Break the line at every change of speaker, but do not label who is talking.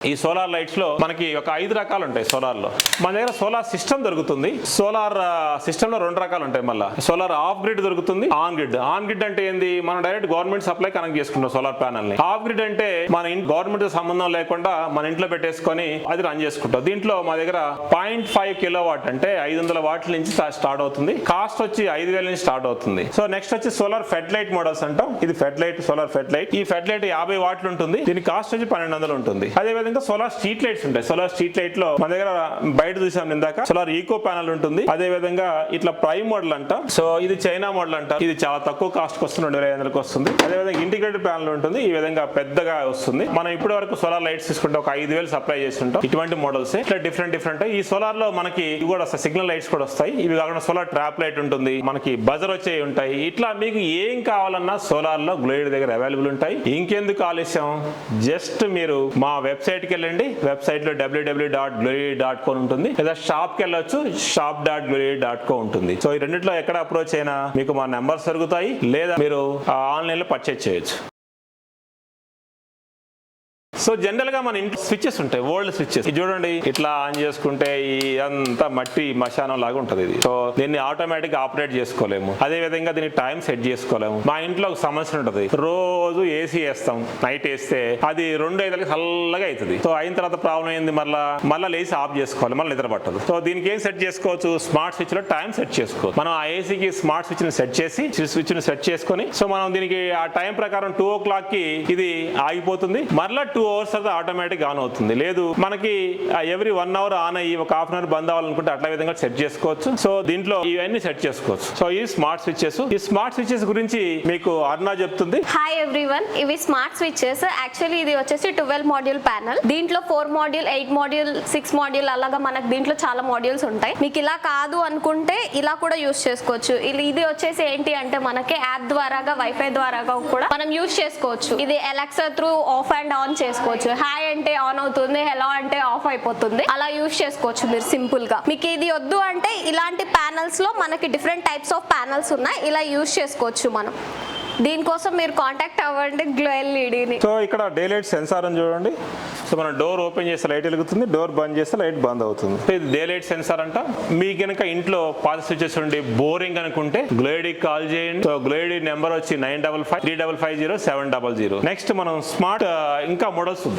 ఈ solar lights లో మనకి ఒక 5 రకాలు ఉంటాయి. సోలార్ లో మన దగ్గర సోలార్ సిస్టమ్ దొరుకుతుంది. సోలార్ సిస్టమ్ లో 2 రకాలు ఉంటాయి. మళ్ళీ సోలార్ ఆఫ్ గ్రిడ్ దొరుకుతుంది, ఆన్ గ్రిడ్. ఆన్ గ్రిడ్ అంటే ఏంది, మనం డైరెక్ట్ గవర్నమెంట్ సప్లై కనెక్ట్ చేసుకుంటాం సోలార్ ప్యానల్ ని. ఆఫ్ గ్రిడ్ అంటే మన గవర్నమెంట్ సంబంధం లేకుండా మన ఇంట్లో పెట్టేసుకొని అది రన్ చేసుకుంటాం. దీంట్లో మా దగ్గర 0.5 కిలోవాట్ అంటే 500 వాట్ల నుంచి స్టార్ట్ అవుతుంది. కాస్ట్ వచ్చి 5,000 నుంచి స్టార్ట్ అవుతుంది. సో నెక్స్ట్ వచ్చి సోలార్ ఫెడ్ లైట్ మోడల్స్ అంటాం. ఇది fed light, solar fed light. ఈ ఫెడ్ లైట్ 50 వాట్లు ఉంటుంది. దీని కాస్ట్ వచ్చి 1,200 ఉంటుంది. అదే ఇంకా సోలార్ స్ట్రీట్ లైట్స్ ఉంటాయి. సోలార్ స్ట్రీట్ లైట్ లో మన దగ్గర బయట చూసాం ఇందాక సోలార్ ఈకో ప్యానల్ ఉంటుంది. అదే విధంగా ఇట్లా ప్రైమ్ మోడల్ అంట. సో ఇది చైనా మోడల్ అంట. ఇది చాలా తక్కువ కాస్ట్ వస్తుంది, 2,500కి వస్తుంది. అదే విధంగా ఇంటిగ్రేటెడ్ ప్యానల్ ఉంటుంది. ఈ విధంగా పెద్దగా వస్తుంది. మనం ఇప్పటి వరకు సోలార్ లైట్స్ తీసుకుంటే ఒక 5,000 సప్లై చేస్తుంటాం. ఇటువంటి మోడల్స్ ఇట్లా డిఫరెంట్. ఈ సోలార్ లో మనకి ఇవి కూడా సిగ్నల్ లైట్స్ కూడా వస్తాయి. ఇవి కాకుండా సోలార్ ట్రాప్ లైట్ ఉంటుంది, మనకి బజర్ వచ్చేవి ఉంటాయి. ఇట్లా మీకు ఏం కావాలన్నా సోలార్ లో గ్లోయిడ్ దగ్గర అవైలబుల్ ఉంటాయి. ఇంకెందుకు ఆలస్యం, జస్ట్ మీరు మా వెబ్సైట్ కి వెళ్ళండి. వెబ్సైట్ లో www.glory.co ఉంటుంది, లేదా షాప్ కి వెళ్ళొచ్చు, shop.glory.co ఉంటుంది. సో ఈ రెండిట్లో ఎక్కడ అప్రోచ్ అయినా మీకు మా నెంబర్స్ దొరుకుతాయి, లేదా మీరు ఆన్లైన్ లో పర్చేజ్ చేయొచ్చు. సో జనరల్ గా మన ఇంట్లో స్విచెస్ ఉంటాయి, ఓల్డ్ స్విచెస్. ఇది చూడండి, ఇట్లా ఆన్ చేసుకుంటే అంతా మట్టి మశానం లాగా ఉంటది ఇది. సో దీన్ని ఆటోమేటిక్ ఆపరేట్ చేసుకోలేము. అదే విధంగా దీనికి టైం సెట్ చేసుకోలేము. మా ఇంట్లో ఒక సమస్య ఉంటది, రోజు ఏసీ వేస్తాం, నైట్ వేస్తే అది 2-5 చల్లగా అవుతుంది. సో అయిన తర్వాత ప్రాబ్లం ఏంది, మళ్ళీ లేసి ఆఫ్ చేసుకోవాలి, మళ్ళీ నిద్ర పట్టదు. సో దీనికి ఏం సెట్ చేసుకోవచ్చు, స్మార్ట్ స్విచ్ లో టైం సెట్ చేసుకోవచ్చు. మనం ఆ ఏసీకి స్మార్ట్ స్విచ్ ని సెట్ చేసి, స్విచ్ ని సెట్ చేసుకొని, సో మనం దీనికి ఆ టైం ప్రకారం 2 o'clock కి ఇది ఆగిపోతుంది. మళ్ళీ 2 hours తర్వాత ఆటోమేటిక్ ఆన్ అవుతుంది. లేదు మనకి ఎవ్రీ 1 hour ఆన్ అయ్యి ఒక హాఫ్ అన్ అవర్ బంద్ అవ్వాలనుకుంటే అట్లా విధంగా సెట్ చేసుకోవచ్చు. సో దీంట్లో ఇవన్నీ సెట్ చేసుకోవచ్చు. సో ఈ స్మార్ట్ స్విచెస్, ఈ స్మార్ట్ స్విచెస్ గురించి మీకు అరుణ చెప్తుంది.
హాయ్ ఎవ్రీవన్, ఇవి స్మార్ట్ స్విచెస్. యాక్చువల్లీ ఇది వచ్చేసి 12 మాడ్యూల్ ప్యానల్. దీంట్లో 4 మాడ్యూల్, 8 మాడ్యూల్, 6 మాడ్యూల్ అలాగా మనకు దీంట్లో చాలా మాడ్యూల్స్ ఉంటాయి. మీకు ఇలా కాదు అనుకుంటే ఇలా కూడా యూస్ చేసుకోవచ్చు. ఇది వచ్చేసి ఏంటి అంటే మనకి యాప్ ద్వారాగా, వైఫై ద్వారాగా కూడా మనం యూస్ చేసుకోవచ్చు. ఇది Alexa through of and on చేసుకోవచ్చు. హాయ్ అంటే ఆన్ అవుతుంది, హలో అంటే ఆఫ్ అయిపోతుంది. అలా యూస్ చేసుకోవచ్చు మీరు సింపుల్ గా. మీకు ఇది వద్దు అంటే ఇలాంటి ప్యానల్స్ లో మనకి డిఫరెంట్ టైప్స్ ఆఫ్ ప్యానల్స్ ఉన్నాయి, ఇలా యూస్ చేసుకోవచ్చు మనం. దీనికోసం మీరు కాంటాక్ట్ అవ్వండి గ్లో ఎల్ఈడిని.
సో ఇక్కడ డే లైట్ సెన్సార్ అని చూడండి. సో మనం డోర్ ఓపెన్ చేస్తే లైట్ వెలుగుతుంది, డోర్ బంద్ చేస్తే లైట్ బంద్ అవుతుంది. సో ఇది డే లైట్ సెన్సార్ అంట. మీకు కనుక ఇంట్లో పాత స్విచెస్ ఉండి బోరింగ్ అనుకుంటే గ్లోయిడ్కి కాల్ చేయండి. సో గ్లోయిడ్ నెంబర్ వచ్చి 955-355-0700. నెక్స్ట్ మనం స్మార్ట్ ఇంకా మోడల్స్ చూద్దాం.